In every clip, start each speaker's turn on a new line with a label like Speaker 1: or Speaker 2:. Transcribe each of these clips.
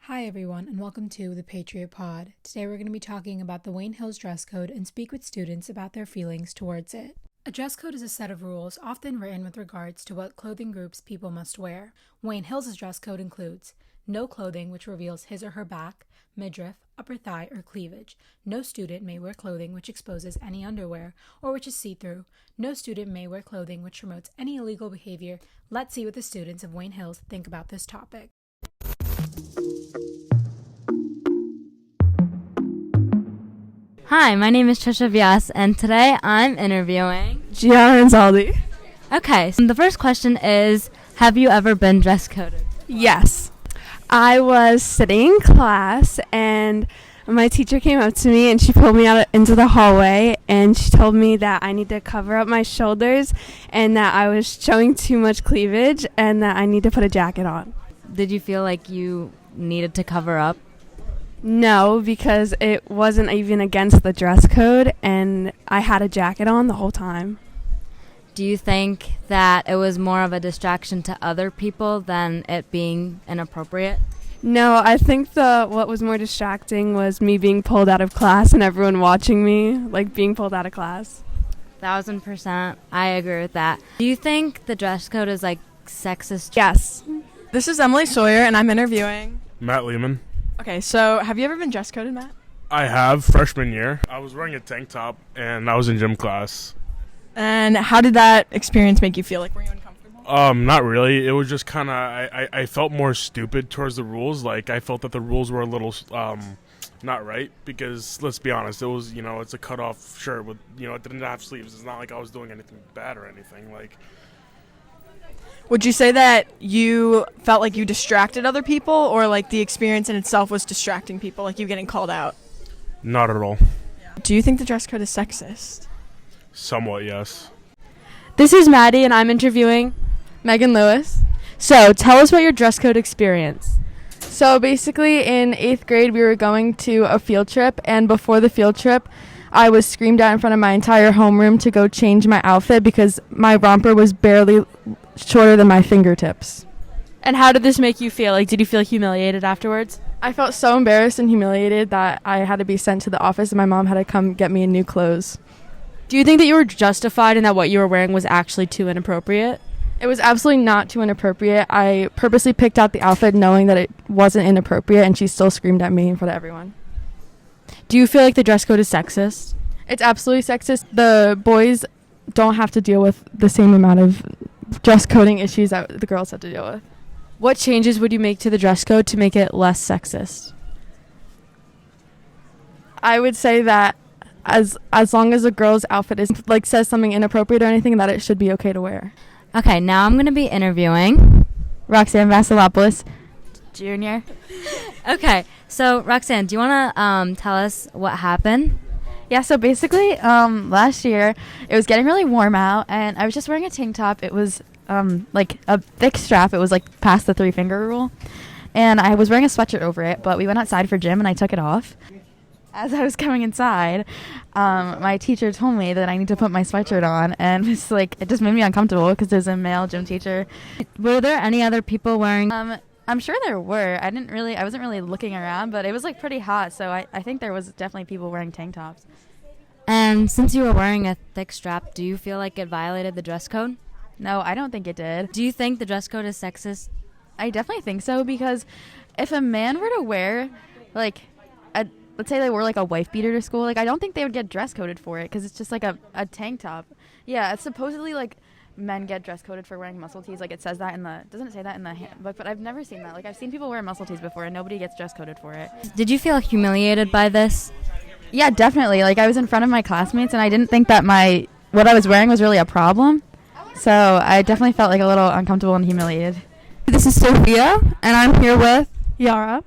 Speaker 1: Hi everyone and welcome to the Patriot Pod. Today we're going to be talking about the Wayne Hills dress code and speak with students about their feelings towards it. A dress code is a set of rules often written with regards to what clothing groups people must wear. Wayne Hills' dress code includes no clothing which reveals his or her back, midriff, upper thigh, or cleavage. No student may wear clothing which exposes any underwear or which is see-through. No student may wear clothing which promotes any illegal behavior. Let's see what the students of Wayne Hills think about this topic.
Speaker 2: Hi, my name is Trisha Vyas, and today I'm interviewing
Speaker 3: Gianna Anzaldi.
Speaker 2: Okay, so the first question is, have you ever been dress coded?
Speaker 3: Yes. I was sitting in class and my teacher came up to me and she pulled me out into the hallway and she told me that I need to cover up my shoulders and that I was showing too much cleavage and that I need to put a jacket on.
Speaker 2: Did you feel like you needed to cover up?
Speaker 3: No, because it wasn't even against the dress code and I had a jacket on the whole time.
Speaker 2: Do you think that it was more of a distraction to other people than it being inappropriate?
Speaker 3: No, I think what was more distracting was me being pulled out of class and everyone watching me, like being pulled out of class.
Speaker 2: 1000%. I agree with that. Do you think the dress code is like sexist?
Speaker 3: Yes.
Speaker 4: This is Emily Sawyer, and I'm interviewing
Speaker 5: Matt Lehman.
Speaker 4: Okay, so have you ever been dress coded, Matt?
Speaker 5: I have, freshman year. I was wearing a tank top, and I was in gym class.
Speaker 4: And how did that experience make you feel? Like, were you uncomfortable?
Speaker 5: Not really. It was just kind of, I felt more stupid towards the rules. Like, I felt that the rules were a little, not right. Because, let's be honest, it was, it's a cut-off shirt with, it didn't have sleeves. It's not like I was doing anything bad or anything. Like,
Speaker 4: Would you say that you felt like you distracted other people, or like the experience in itself was distracting people, like you getting called out?
Speaker 5: not at all.
Speaker 4: Do you think the dress code is sexist?
Speaker 5: Somewhat, yes.
Speaker 6: This is Maddie, and I'm interviewing
Speaker 3: Megan Lewis.
Speaker 6: So, tell us about your dress code experience.
Speaker 3: So basically in 8th grade we were going to a field trip, and before the field trip I was screamed at in front of my entire homeroom to go change my outfit because my romper was barely shorter than my fingertips.
Speaker 6: And how did this make you feel? Like, did you feel humiliated afterwards?
Speaker 3: I felt so embarrassed and humiliated that I had to be sent to the office and my mom had to come get me new clothes.
Speaker 6: Do you think that you were justified in that what you were wearing was actually too inappropriate?
Speaker 3: It was absolutely not too inappropriate. I purposely picked out the outfit knowing that it wasn't inappropriate, and she still screamed at me in front of everyone.
Speaker 6: Do you feel like the dress code is sexist?
Speaker 3: It's absolutely sexist. The boys don't have to deal with the same amount of dress coding issues that the girls have to deal with.
Speaker 6: What changes would you make to the dress code to make it less sexist?
Speaker 3: I would say that as long as a girl's outfit is like says something inappropriate or anything, that it should be okay to wear.
Speaker 2: Okay, now I'm going to be interviewing
Speaker 6: Roxanne Vasilopoulos.
Speaker 2: Junior. Okay, so Roxanne, do you want to tell us what happened?
Speaker 7: Yeah, so basically, last year, it was getting really warm out, and I was just wearing a tank top. It was, like, a thick strap. It was, like, past the 3-finger rule. And I was wearing a sweatshirt over it, but we went outside for gym, and I took it off. As I was coming inside, my teacher told me that I need to put my sweatshirt on, and it's like, it just made me uncomfortable because there's a male gym teacher.
Speaker 2: Were there any other people wearing...
Speaker 7: I'm sure there were. I wasn't really looking around, but it was, like, pretty hot, so I think there was definitely people wearing tank tops.
Speaker 2: And since you were wearing a thick strap, do you feel like it violated the dress code?
Speaker 7: No, I don't think it did.
Speaker 2: Do you think the dress code is sexist?
Speaker 7: I definitely think so, because if a man were to wear, like, let's say they wore, like, a wife beater to school, like, I don't think they would get dress coded for it, because it's just, like, a tank top. Yeah, it's supposedly, like, men get dress coded for wearing muscle tees. Like, it says that doesn't it say that in the handbook? But I've never seen that. Like, I've seen people wear muscle tees before, and nobody gets dress coded for it.
Speaker 2: Did you feel humiliated by this?
Speaker 7: Yeah, definitely. Like, I was in front of my classmates, and I didn't think that what I was wearing was really a problem. So I definitely felt like a little uncomfortable and humiliated.
Speaker 8: This is Sophia, and I'm here with
Speaker 3: Yara.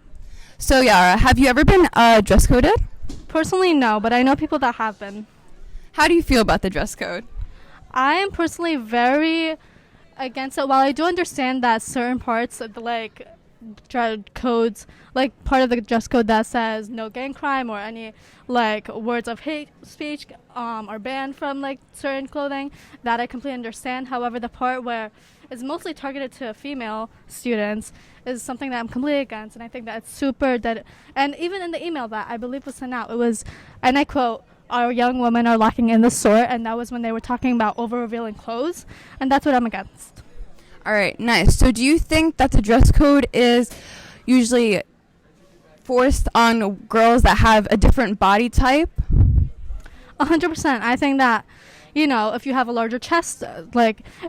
Speaker 8: So Yara, have you ever been dress coded?
Speaker 9: Personally, no, but I know people that have been.
Speaker 8: How do you feel about the dress code?
Speaker 9: I am personally very against it. While I do understand that certain parts of the, like, codes, like part of the dress code that says no gang crime or any, like, words of hate speech are banned from, like, certain clothing, that I completely understand. However, the part where is mostly targeted to female students is something that I'm completely against, and I think that it's super dead. And even in the email that I believe was sent out, it was, and I quote, "Our young women are lacking in the sort," and that was when they were talking about over-revealing clothes, and that's what I'm against.
Speaker 8: All right, nice. So do you think that the dress code is usually forced on girls that have a different body type?
Speaker 9: 100%. I think that, you know, if you have a larger chest,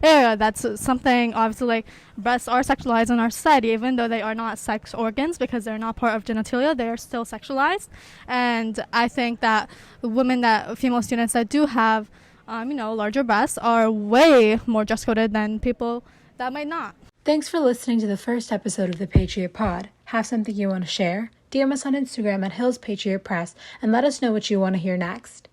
Speaker 9: area, that's something, obviously, like, breasts are sexualized in our society, even though they are not sex organs because they're not part of genitalia, they are still sexualized. And I think that female students that do have, larger breasts are way more dress coded than people that might not.
Speaker 1: Thanks for listening to the first episode of the Patriot Pod. Have something you want to share? DM us on Instagram at Hills Patriot Press and let us know what you want to hear next.